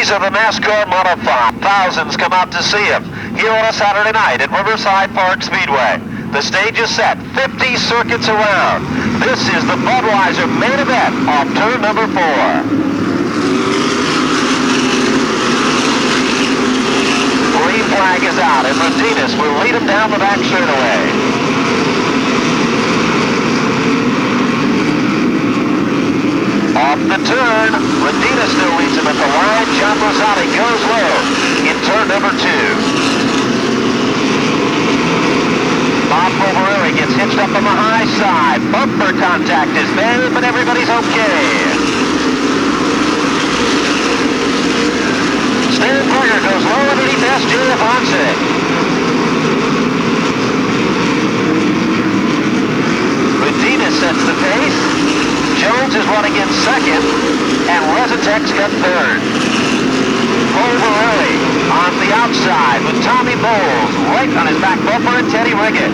These are the NASCAR Modified. Thousands come out to see him here on a Saturday night at Riverside Park Speedway. The stage is set, 50 circuits around. This is the Budweiser main event off turn number 4. Green flag is out, and Martinez will lead him down the back straightaway. Off the turn, Medina still leads him at the line. John Rosati goes low in turn number 2. Bob Bovarelli gets hitched up on the high side. Bumper contact is made, but everybody's okay. Stan Berger goes low underneath S.J. Avance. Medina sets the pace. Jones is running in second, and Rezitek's got third. Bovarelli on the outside with Tommy Bowles right on his back bumper and Teddy Riggett.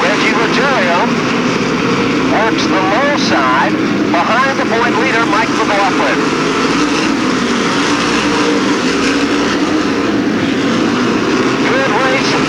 Reggie Ruggiero works the low side behind the point leader, Mike McLaughlin.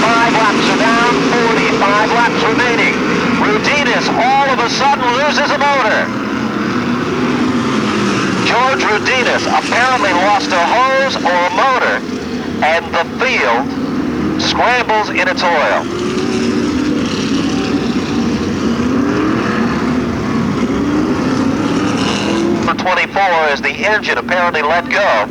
Five laps are down, 45 laps remaining. Rudinas all of a sudden loses a motor. George Rudinas apparently lost a hose or a motor, and the field scrambles in its oil. Number 24, as the engine apparently let go,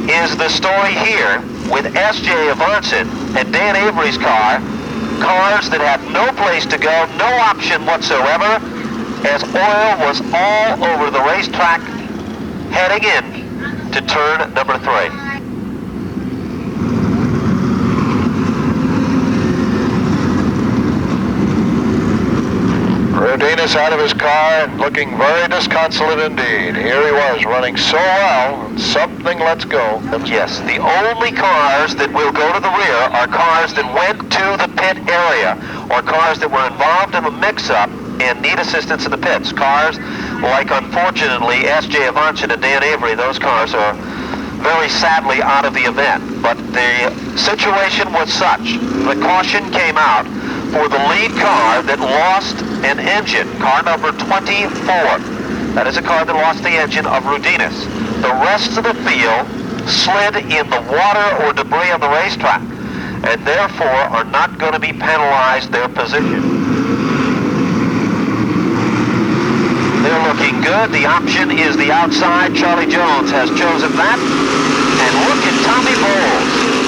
is the story here with S.J. Avance and Dan Avery's car, cars that had no place to go, no option whatsoever, as oil was all over the racetrack heading in to turn number 3. Rudinas out of his car and looking very disconsolate indeed. Here he was running so well, something lets go. Yes, the only cars that will go to the rear are cars that went to the pit area or cars that were involved in a mix-up and need assistance in the pits. Cars like, unfortunately, S.J. Avance and Dan Avery, those cars are very sadly out of the event. But the situation was such, the caution came out for the lead car that lost an engine, car number 24. That is a car that lost the engine of Rudinas. The rest of the field slid in the water or debris on the racetrack, and therefore are not going to be penalized their position. They're looking good. The option is the outside. Charlie Jones has chosen that. And look at Tommy Bowles.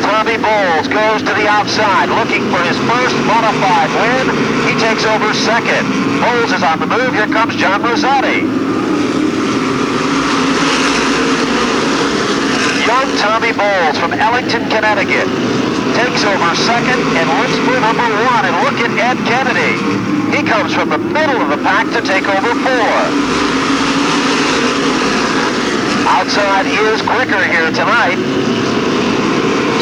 Tommy Bowles goes to the outside, looking for his first modified win. He takes over second. Bowles is on the move. Here comes John Rosati. Young Tommy Bowles from Ellington, Connecticut, takes over second and looks for number 1. And look at Ed Kennedy. He comes from the middle of the pack to take over 4. Outside is quicker here tonight.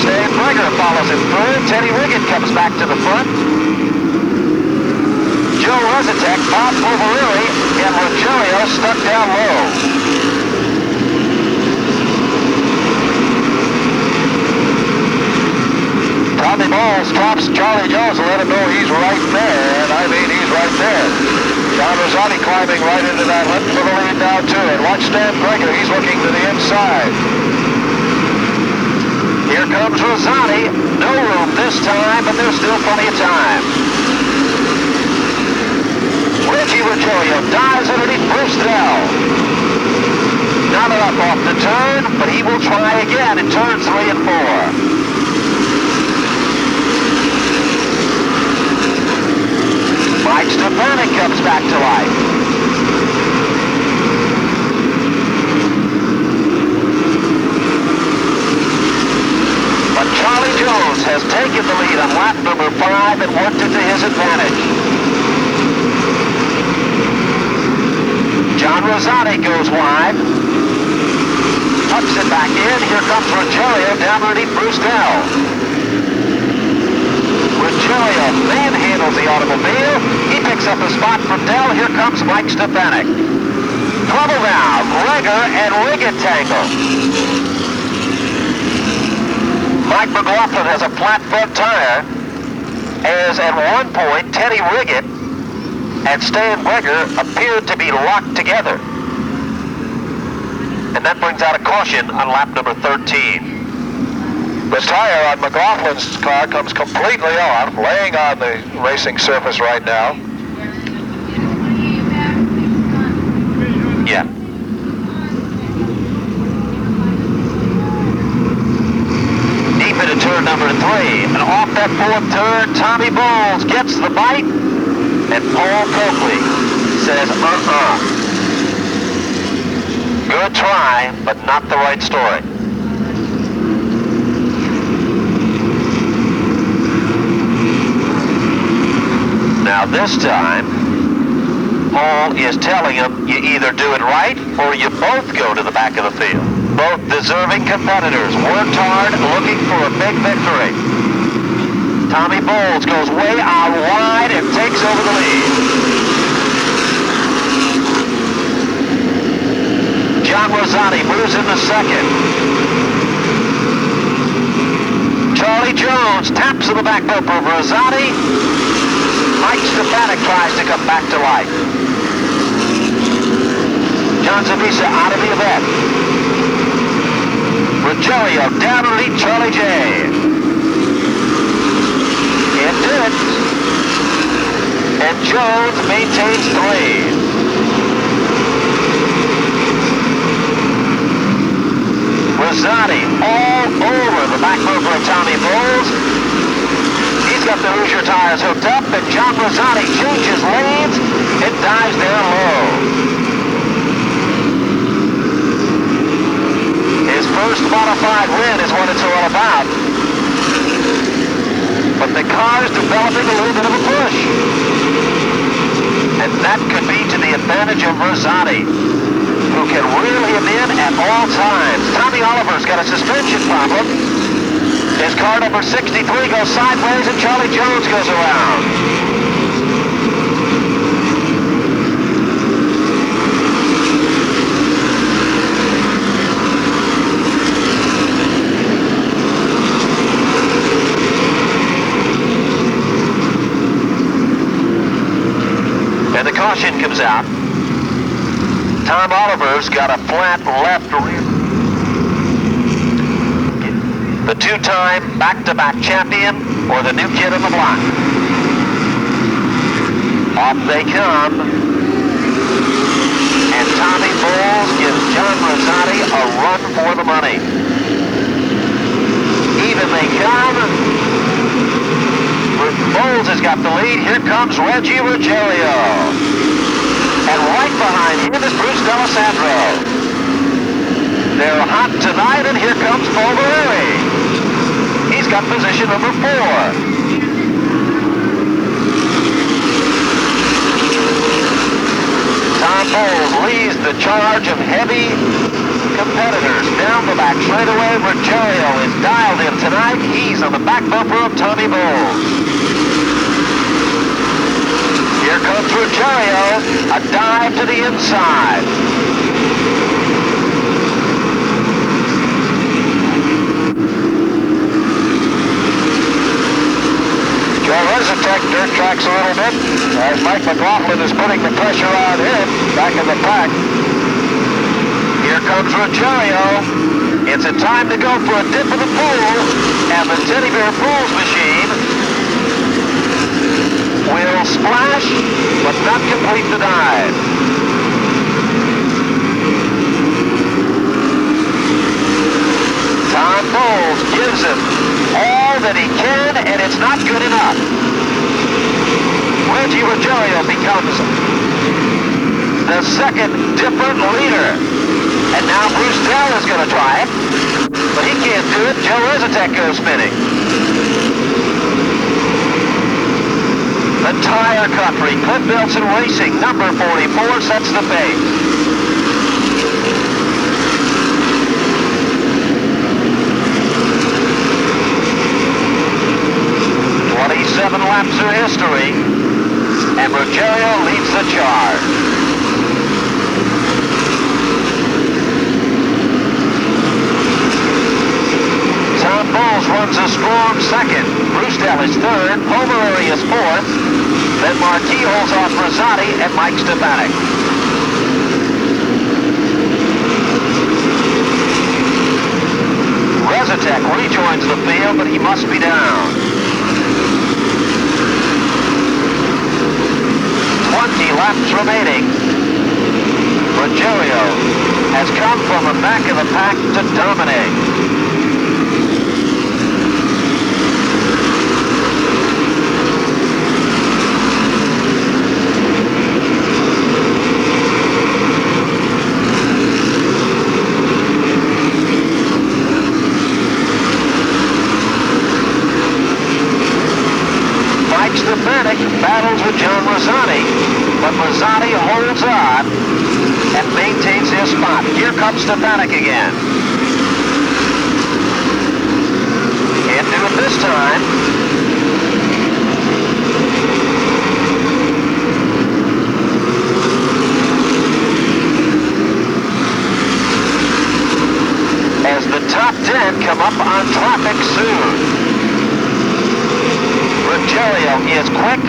Stan Berger follows him through. Teddy Riggett comes back to the front. Joe Rezitek, Bob Bovarelli, and Ruggiero stuck down low. Tommy Bowles stops Charlie Jones to let him know he's right there, and I mean he's right there. John Rosati climbing right into that, looking for the lead now too. And watch Stan Berger, he's looking to the inside. Here comes Rosati. No room this time, but there's still plenty of time. Reggie Ruggiero dives underneath Bruce Dell. Not enough off the turn, but he will try again in turns 3 and 4. Mike Stefanik comes back to life. But Charlie Jones has taken the lead on lap number 5 and worked it to his advantage. John Rosati goes wide. Tucks it back in. Here comes Ruggiero down underneath Bruce Dell. Ruggiero manhandles the automobile. He picks up a spot from Dell. Here comes Mike Stefanik. Trouble now. Gregor and Riggett tangle. Mike McLaughlin has a flat front tire, as at one point Teddy Riggett and Stan Gregor appeared to be locked together. And that brings out a caution on lap number 13. The tire on McLaughlin's car comes completely off, laying on the racing surface right now. Yeah. Deep into turn number 3, and off that fourth turn, Tommy Bowles gets the bite, and Paul Coakley says, Good try, but not the right story. Now this time, Paul is telling him you either do it right or you both go to the back of the field. Both deserving competitors worked hard looking for a big victory. Tommy Bowles goes way out wide and takes over the lead. John Rosati moves into second. Charlie Jones taps in the back bumper of Rosati. Mike Stefanik tries to come back to life. John Zavisa out of the event. Ruggiero down to lead Charlie J. Can't do it. And Jones maintains the lead. Rosati all over the back bumper of Tommy Bowles. He's got the Hoosier tires hooked up, and John Rosati changes lanes and dives down low. His first modified win is what it's all about. But the car's developing a little bit of a push. And that could be to the advantage of Rosati, who can reel him in at all times. Tommy Oliver's got a suspension problem. His car number 63 goes sideways and Charlie Jones goes around. And the caution comes out. Tom Oliver's got a flat left rear. The two-time back-to-back champion or the new kid on the block. Off they come. And Tommy Bowles gives John Rosati a run for the money. Even they come. Bowles has got the lead. Here comes Reggie Ruggiero. And right behind him is Bruce D'Alessandro. They're hot tonight, and here comes Paul Barreri. He's got position number 4. Tom Bowles leads the charge of heavy competitors down the back straightaway. Ruggiero is dialed in tonight. He's on the back bumper of Tommy Bowles. Here comes Ruggiero, a dive to the inside. Joe Riverside dirt tracks a little bit as Mike McLaughlin is putting the pressure on him back in the pack. Here comes Ruggiero. It's a time to go for a dip in the pool, and the Teddy Bear Pools machine will splash, but not complete the dive. Tom Bowles gives him all that he can, and it's not good enough. Reggie Ruggiero becomes the second different leader. And now Bruce Dell is going to try it, but he can't do it. Joe Riverside goes spinning. The Tire Country, Cliff Nelson Racing, number 44, sets the pace. 27 history, and Ruggiero leads the charge. Tom Bowles runs a strong second. Brewstell is third. Pomerary is fourth. Then Marquis holds off Rosati and Mike Stefanik. Rezitek rejoins the field, but he must be down. 20 laps remaining. Ruggiero has come from the back of the pack to dominate. Stefanik battles with John Rosati, but Rosati holds on and maintains his spot. Here comes Stefanik again. Can't do it this time. As the top 10 come up on traffic soon. Ruggiero is quick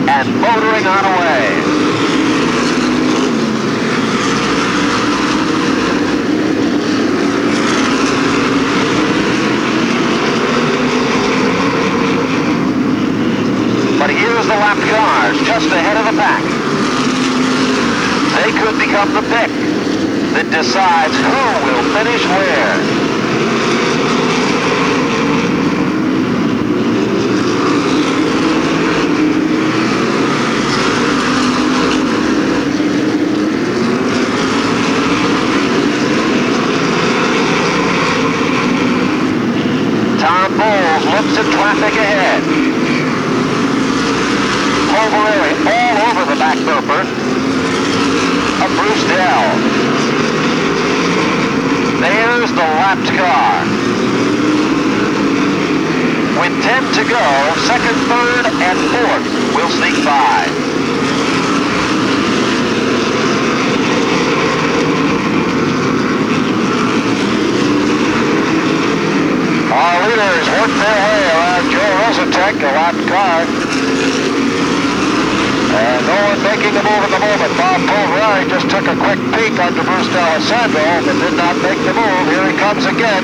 and motoring on away. But here's the lap cars just ahead of the pack. They could become the pick that decides who will finish where. Looks at traffic ahead. Pomerary all over the back bumper of Brewstell. There's the lapped car. With 10 to go, second, third, and fourth will sneak by. Our leaders work their way around Joe Rezitek, a lapped car. And no one making a move at the moment. Bob Pomerary just took a quick peek under Bruce D'Alessandro, but did not make the move. Here he comes again.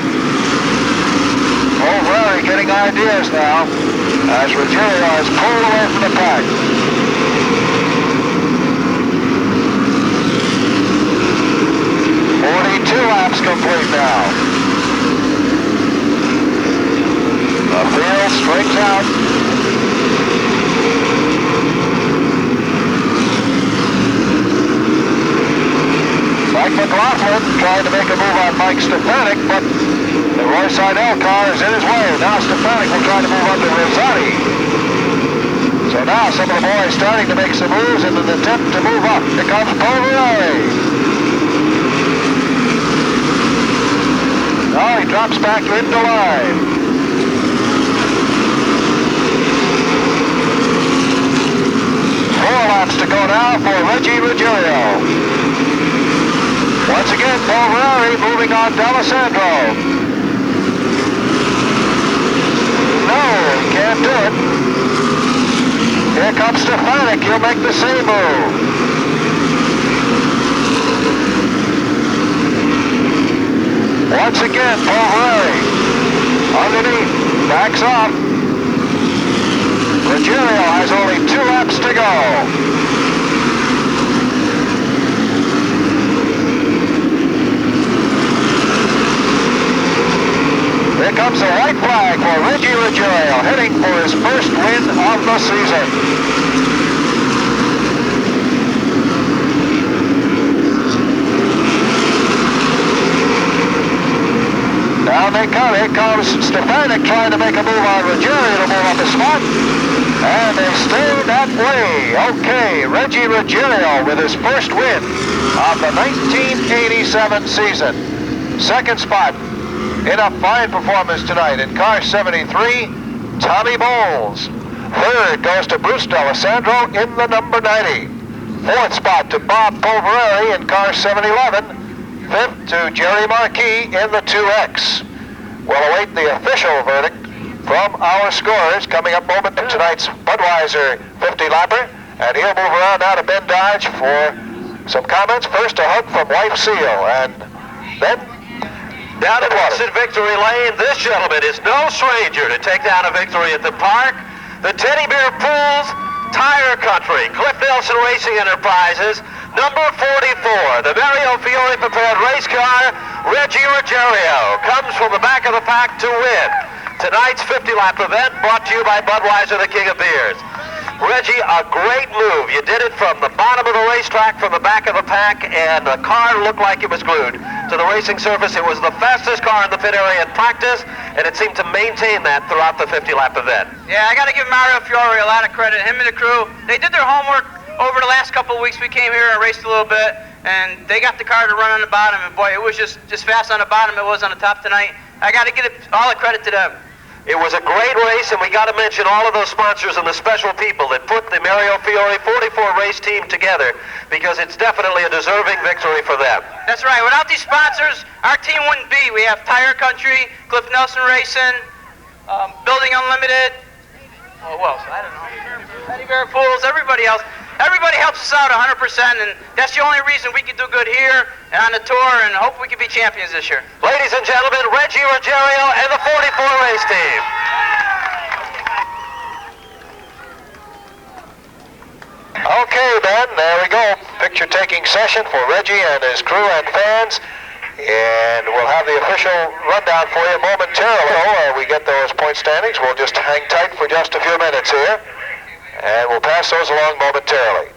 Pomerary getting ideas now, as Ruggiero is pulled away from the pack. Laps complete now. The field straights out. Mike McLaughlin trying to make a move on Mike Stefanik, but the Roy Seidel car is in his way. Now Stefanik will try to move under Rosati. So now some of the boys starting to make some moves in an attempt to move up. Here comes Pomerary. Now he drops back into line. Laps to go now for Reggie Ruggiero. Once again, Pomerary moving on D'Alessandro. No, he can't do it. Here comes Stefanik. He'll make the same move. Once again, Pomerary underneath, backs off. Ruggiero has only 2 laps to go. Here comes a white flag for Reggie Ruggiero, heading for his first win of the season. Down they come. Here comes Stefanik trying to make a move on Ruggiero to move up the spot. And they stay that way. Okay, Reggie Ruggiero with his first win of the 1987 season. Second spot in a fine performance tonight in car 73, Tommy Bowles. Third goes to Bruce D'Alessandro in the number 90. Fourth spot to Bob Polverari in car 711. Fifth to Jerry Marquis in the 2X. We'll await the official verdict from our scorers coming up moment in tonight's Budweiser 50-lapper. And he'll move around now to Ben Dodge for some comments. First, a hug from wife Seal, and then down at Exit Victory Lane. This gentleman is no stranger to take down a victory at the park. The Teddy Bear Pools Tire Country, Cliff Nelson Racing Enterprises, number 44, the Mario Fiore prepared race car, Reggie Ruggiero, comes from the back of the pack to win tonight's 50-lap event, brought to you by Budweiser, the king of beers. Reggie, a great move. You did it from the bottom of the racetrack, from the back of the pack, and the car looked like it was glued to the racing surface. It was the fastest car in the pit area in practice, and it seemed to maintain that throughout the 50-lap event. Yeah, I got to give Mario Fiore a lot of credit. Him and the crew, they did their homework over the last couple of weeks. We came here and raced a little bit, and they got the car to run on the bottom, and boy, it was just fast on the bottom. It was on the top tonight. I got to give all the credit to them. It was a great race, and we got to mention all of those sponsors and the special people that put the Mario Fiore 44 race team together, because it's definitely a deserving victory for them. That's right. Without these sponsors, our team wouldn't be. We have Tire Country, Cliff Nelson Racing, Building Unlimited. Oh, who else? I don't know. Teddy Bear Pools, everybody else. Everybody helps us out 100%, and that's the only reason we can do good here and on the tour, and hope we can be champions this year. Ladies and gentlemen, Reggie Ruggiero and the 44 race team. Okay, Ben, there we go. Picture-taking session for Reggie and his crew and fans. And we'll have the official rundown for you momentarily. We get those point standings. We'll just hang tight for just a few minutes here, and we'll pass those along momentarily.